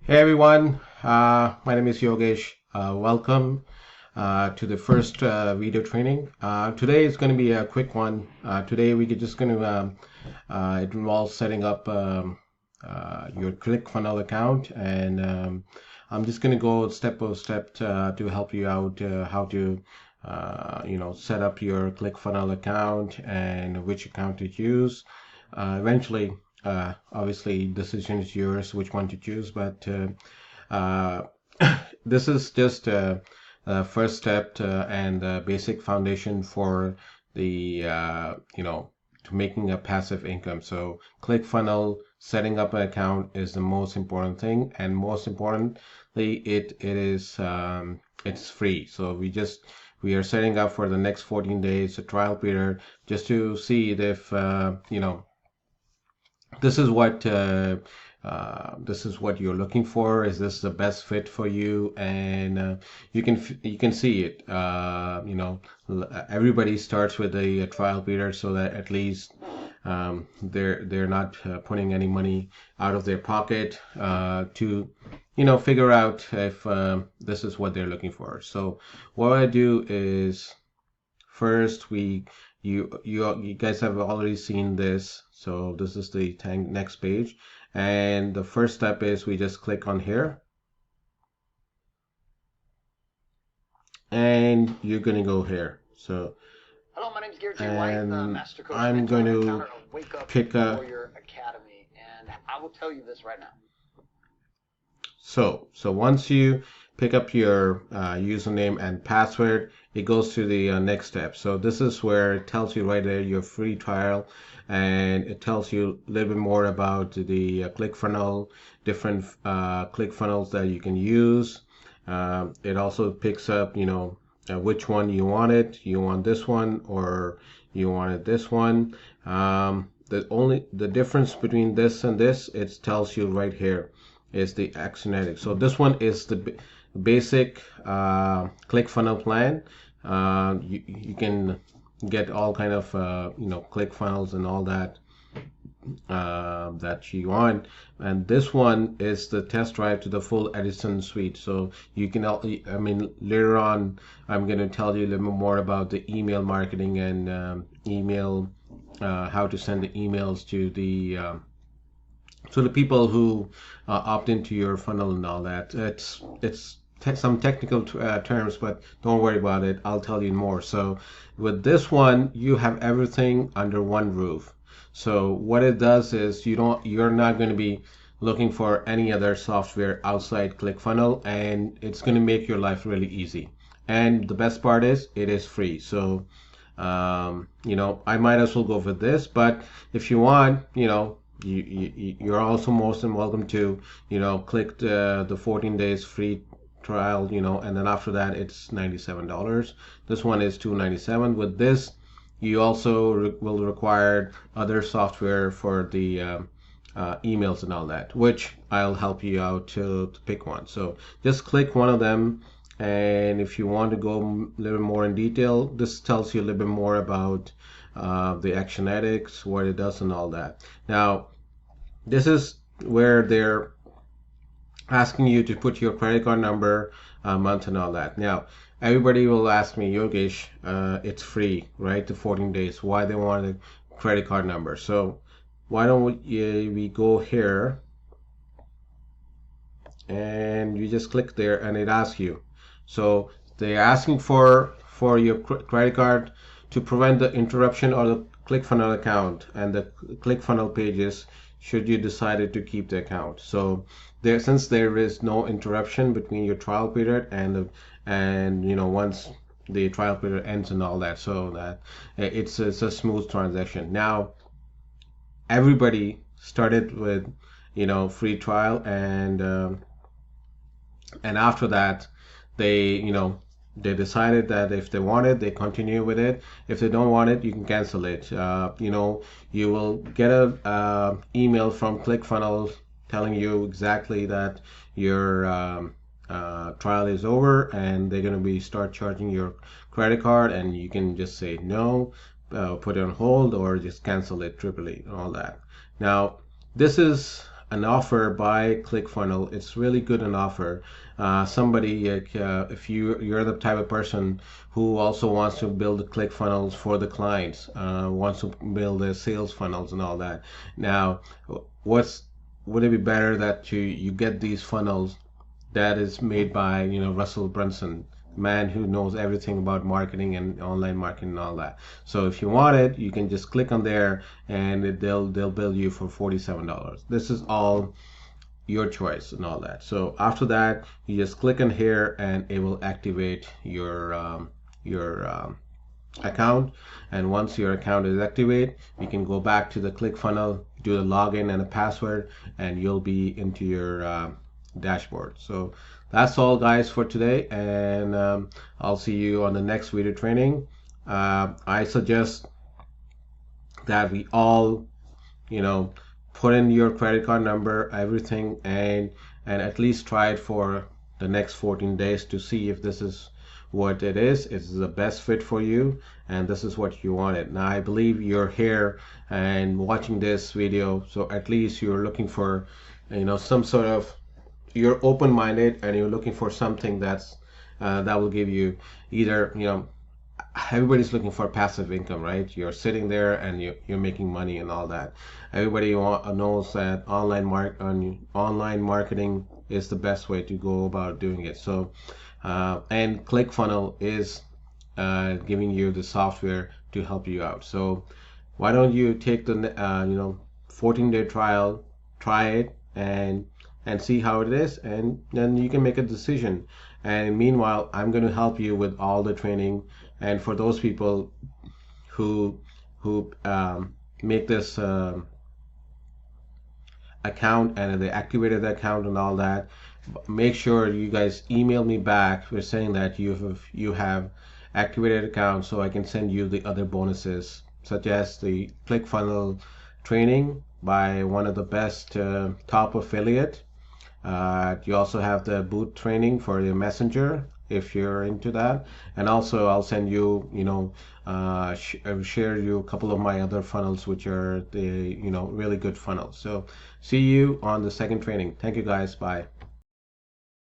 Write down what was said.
Hey everyone, my name is Yogesh. Welcome to the first video training. Today is going to be a quick one. Today we are just going to, it involves setting up your Clickfunnels account, and I'm just going to go step by step to help you out how to, set up your Clickfunnels account and which account to use. Eventually, obviously, decision is yours which one to choose, but uh, this is just first step and basic foundation for the to making a passive income. So ClickFunnels setting up an account is the most important thing, and most importantly, it is it's free. So we are setting up for the next 14 days a trial period just to see if this is what you're looking for. Is this the best fit for you? And you can see it. Everybody starts with a trial period so that at least they're not putting any money out of their pocket to figure out if this is what they're looking for. So what I do is first you guys have already seen this, so this is the next page, and the first step is we just click on here, and you're gonna go here. So hello, my name is Garrett J. White, Master Coach I'm going to Wake Up pick a Warrior Academy, and I will tell you this right now. So once you pick up your username and password, it goes to the next step. So this is where it tells you right there your free trial, and it tells you a little bit more about the ClickFunnels, different ClickFunnels that you can use. It also picks up, which one you wanted. You want this one or you wanted this one. The difference between this and this, it tells you right here is the Axionetic. So this one is the basic ClickFunnels plan. You can get all kind of ClickFunnels and all that that you want, and this one is the test drive to the full Edison suite. So you can, I mean, later on I'm going to tell you a little bit more about the email marketing and email how to send the emails to the so the people who opt into your funnel and all that. It's some technical terms, but don't worry about it. I'll tell you more. So with this one, you have everything under one roof. So what it does is you're not going to be looking for any other software outside ClickFunnels, and it's going to make your life really easy. And the best part is it is free. So I might as well go for this, but if you want, you're also most than welcome to click the 14 days free trial, and then after that it's $97. This one is $297. With this you also will require other software for the emails and all that, which I'll help you out to pick one. So just click one of them, and if you want to go a little more in detail, this tells you a little bit more about the Actionetics, what it does and all that. Now this is where they're asking you to put your credit card number, month and all that. Now everybody will ask me, Yogesh, it's free, right? The 14 days. Why they want a credit card number? So why don't we go here, and you just click there, and it asks you. So they're asking for your credit card to prevent the interruption of the ClickFunnels account and the ClickFunnels pages should you decide to keep the account. So since there is no interruption between your trial period and once the trial period ends and all that, so that it's a smooth transition. Now everybody started with free trial, and after that they they decided that if they want it, they continue with it. If they don't want it, you can cancel it. You will get a email from ClickFunnels telling you exactly that your trial is over, and they're going to be start charging your credit card, and you can just say no, put it on hold, or just cancel it triply and all that. Now this is an offer by ClickFunnels. It's really good an offer. Somebody if you're the type of person who also wants to build ClickFunnels for the clients, wants to build their sales funnels and all that. Now, what's would it be better that you get these funnels that is made by Russell Brunson, man who knows everything about marketing and online marketing and all that. So if you want it, you can just click on there and they'll bill you for $47. This is all your choice and all that. So after that, you just click on here and it will activate your account. And once your account is activated, you can go back to the ClickFunnels, do the login and a password, and you'll be into your dashboard. So that's all, guys, for today, and I'll see you on the next video training. I suggest that we all put in your credit card number, everything, and at least try it for the next 14 days to see if this is what it is. It's the best fit for you, and this is what you wanted. Now, I believe you're here and watching this video, so at least you're looking for some sort of, you're open-minded and you're looking for something that's that will give you either everybody's looking for passive income, right? You're sitting there and you're making money and all that. Everybody knows that online marketing is the best way to go about doing it. So and ClickFunnels is giving you the software to help you out. So why don't you take the 14-day trial, try it, and see how it is, and then you can make a decision. And meanwhile, I'm going to help you with all the training. And for those people who make this account and they activated the account and all that, make sure you guys email me back with saying that you have activated account, so I can send you the other bonuses, such as the ClickFunnels training by one of the best top affiliate. You also have the boot training for your messenger if you're into that, and also I'll send you share you a couple of my other funnels, which are the really good funnels. So see you on the second training. Thank you, guys. Bye.